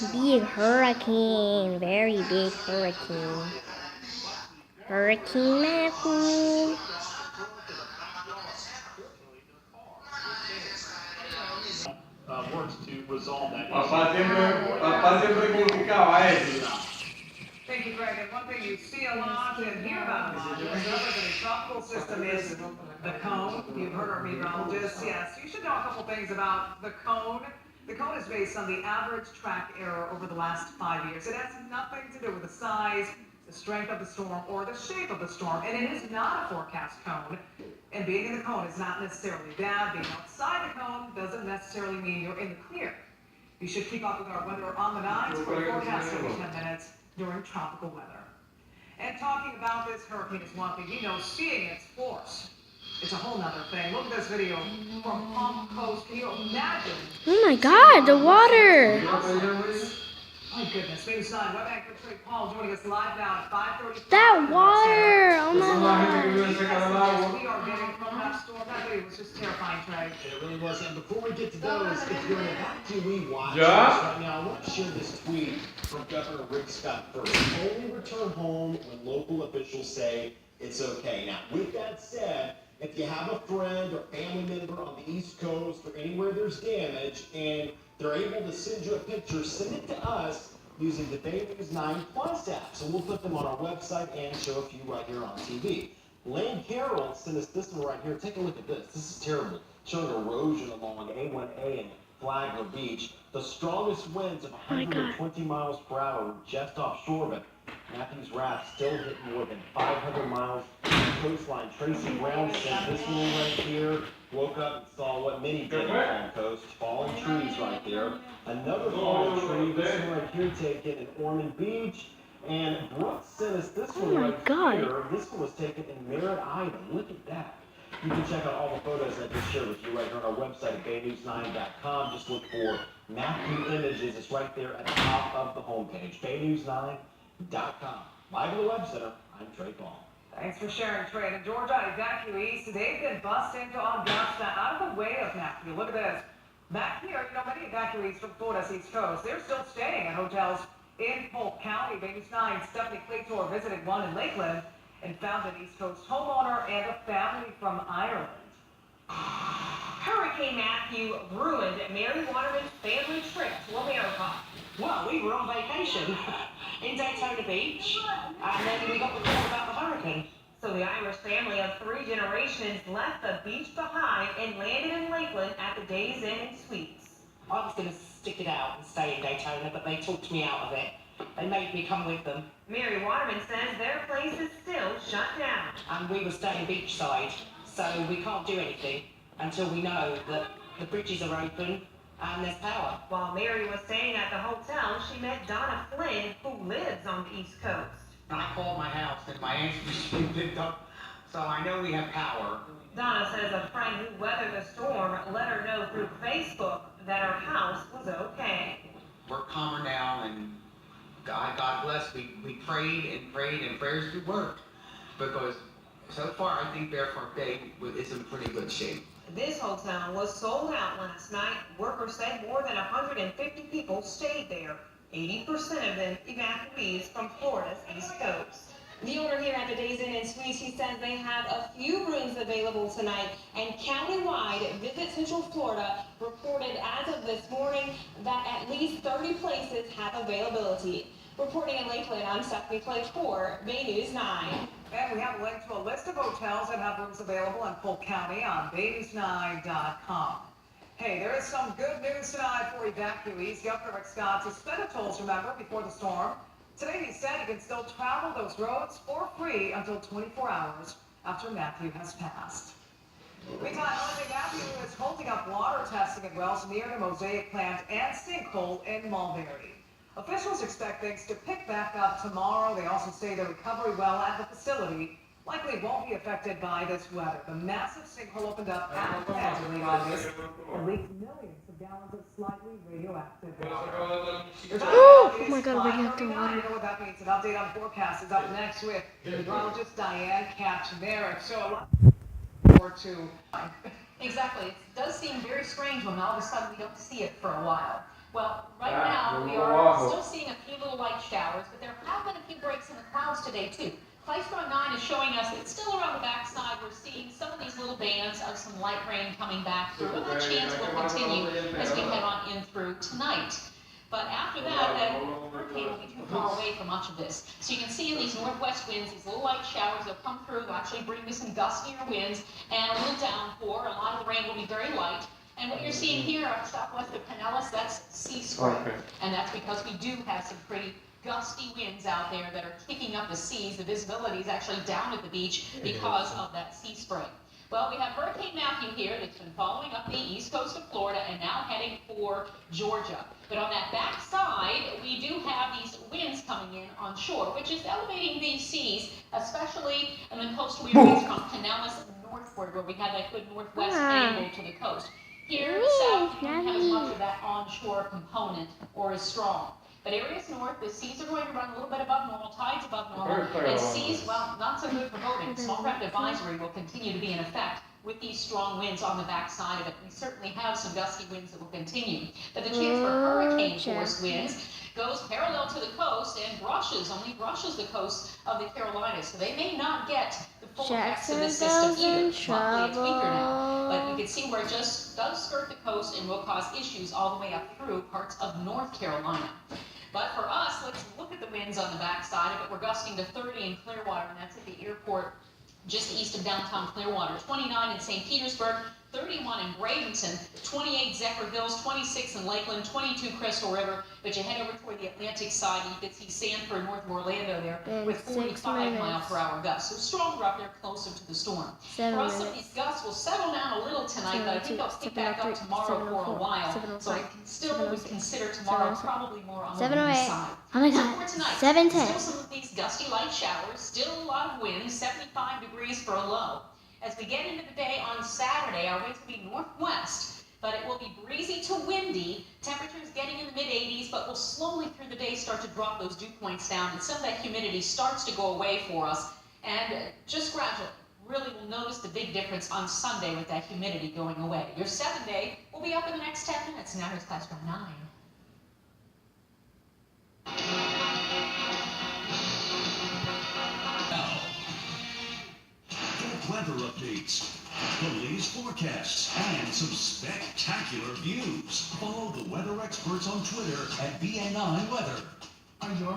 Big hurricane, very big hurricane. Hurricane Matthew. Works to resolve that Papá siempre criticaba a él. Thank you, Greg. And one thing you see a lot and hear about a lot is another tropical system is the cone. You've heard our meteorologists. Yes, you should know a couple things about the cone. The cone is based on the average track error over the last 5 years. It has nothing to do with the size, the strength of the storm, or the shape of the storm. And it is not a forecast cone. And being in the cone is not necessarily bad. Being outside the cone doesn't necessarily mean you're in the clear. You should keep up with our weather on the 9s for a forecast every 10 minutes during tropical weather. And talking about this hurricane is one thing, seeing its force, it's a whole nother thing. Look at this video from Palm Coast. Can you imagine? Oh my God, the water! My goodness, News 9 web anchor Trey Paul joining us live now at 5:35. That water! Oh my God! We are getting from that storm. That video was just terrifying, Trey. It really was. And before we get to those, if you're an evacuee watching Yeah? right now, I want to share this tweet from Governor Rick Scott first. Only return home when local officials say it's okay. Now, with that said, if you have a friend or family member on the East Coast or anywhere there's damage and they're able to send you a picture, send it to us using the Bay News 9 Plus app. So we'll put them on our website and show a few right here on TV. Lane Carroll sent us this one right here. Take a look at this. This is terrible. Showing erosion along A1A and Flagler Beach. The strongest winds of 120 miles per hour were just offshore of it. Matthew's raft still hit more than 500 miles from the coastline. Tracy Brown sent this one right here. Woke up and saw what many did on the coast. Fallen trees right there. Another fallen tree, this one right here taken in Ormond Beach. And Brooks sent us this one right here. This one was taken in Merritt Island. Look at that. You can check out all the photos I just shared with you right here on our website at baynews9.com. Just look for Matthew Images. It's right there at the top of the homepage. baynews9.com. Live in the Web Center, I'm Trey Paul. Thanks for sharing, Trey. And Georgia evacuees, they've been bussed into Augusta, out of the way of Matthew. Look at this. Back here, many evacuees from Florida's East Coast, they're still staying at hotels in Polk County. Bay News 9's Stephanie Claytor visited one in Lakeland and found an East Coast homeowner and a family from Ireland. Hurricane Matthew ruined Mary Waterman's family trip to America. Well, we were on vacation in Daytona Beach, and then we got the call about the hurricane. So the Irish family of 3 generations left the beach behind and landed in Lakeland at the Days Inn & Suites. I was going to stick it out and stay in Daytona, but they talked me out of it. They made me come with them. Mary Waterman says their place is still shut down. And we were staying beachside, so we can't do anything until we know that the bridges are open and there's power. While Mary was staying at the hotel, she met Donna Flynn, who lives on the East Coast. I called my house and my answer machine picked up, so I know we have power. Donna says a friend who weathered the storm let her know through Facebook that her house was okay. We're calmer now, and God bless. We prayed and prayed, and prayers do work. Because so far, I think Bearpark Bay is in pretty good shape. This hotel was sold out last night. Workers said more than 150 people stayed there. 80% of them evacuees from Florida's East Coast. The owner here at the Days Inn & Suites, he says they have a few rooms available tonight, and countywide, Visit Central Florida reported as of this morning that at least 30 places have availability. Reporting in Lakeland, I'm Stephanie Clay for Bay News 9. And we have a link to a list of hotels that have rooms available in Polk County on baynews9.com. Hey, there is some good news tonight for evacuees. Governor Rick Scott suspended tolls, remember, before the storm. Today he said you can still travel those roads for free until 24 hours after Matthew has passed. Meantime, Hurricane Matthew is holding up water testing at wells near the Mosaic plant and sinkhole in Mulberry. Officials expect things to pick back up tomorrow. They also say the recovery well at the facility likely won't be affected by this weather. The massive sinkhole opened up at the plant in late August and leaked millions of gallons of slightly radioactive water. Oh my God, radioactive water. You know what that means. An update on the forecast is up next with meteorologist Diane Katch-Merrick. So a lot more to. Exactly. It does seem very strange when all of a sudden we don't see it for a while. Well, right Ah, now, we no are waffle. still seeing a few little light showers, but there have been a few breaks in the clouds today, too. Klystron 9 is showing us that still around the backside, we're seeing some of these little bands of some light rain coming back through, and that chance will continue as we head on in through tonight. But after that hurricane will be too far away for much of this. So you can see in these northwest winds, these little light showers, they'll come through, they'll actually bring me some gustier winds and a little downpour. A lot of the rain will be very light. And what you're seeing here southwest of Pinellas, that's sea spray. Okay. And that's because we do have some pretty gusty winds out there that are kicking up the seas. The visibility is actually down at the beach because of that sea spray. Well, we have Hurricane Matthew here that's been following up the east coast of Florida and now heading for Georgia. But on that back side, we do have these winds coming in on shore, which is elevating these seas, especially in the coastal areas from Pinellas northward, where we have that good northwest angle to the coast. Here in the south, we don't have as much of that onshore component or as strong. But areas north, the seas are going to run a little bit above normal, tides above normal, and seas, well, not so good for boating. Small craft advisory will continue to be in effect with these strong winds on the backside of it. We certainly have some gusty winds that will continue. But the chance for hurricane-force winds goes parallel to the coast and only brushes the coast of the Carolinas. So they may not get the full effects of this system either. Luckily, it's weaker now. But you can see where it just does skirt the coast and will cause issues all the way up through parts of North Carolina. But for us, let's look at the winds on the backside of it. We're gusting to 30 in Clearwater, and that's at the airport just east of downtown Clearwater. 29 in St. Petersburg, 31 in Bradenton, 28 Zephyr Hills, 26 in Lakeland, 22 Crystal River. But you head over toward the Atlantic side, and you can see Sanford, north of Orlando there, with 45-mile-per-hour gusts. So stronger up there, closer to the storm. For us, some of these gusts will settle down a little tonight, but I think they'll pick back up tomorrow for a while. So I still would consider tomorrow probably more on the windy side. Oh my So god. for tonight, 7:10. still some of these gusty light showers, still a lot of wind, 75 degrees for a low. As we get into the day on Saturday, our winds will be northwest, but it will be breezy to windy. Temperatures getting in the mid-80s, but will slowly through the day start to drop those dew points down, and some of that humidity starts to go away for us, and just gradually. Really will notice the big difference on Sunday with that humidity going away. Your 7-day will be up in the next 10 minutes. Now here's Klystron 9. Weather updates, the latest forecasts, and some spectacular views. Follow the weather experts on Twitter at BN9 Weather. Are your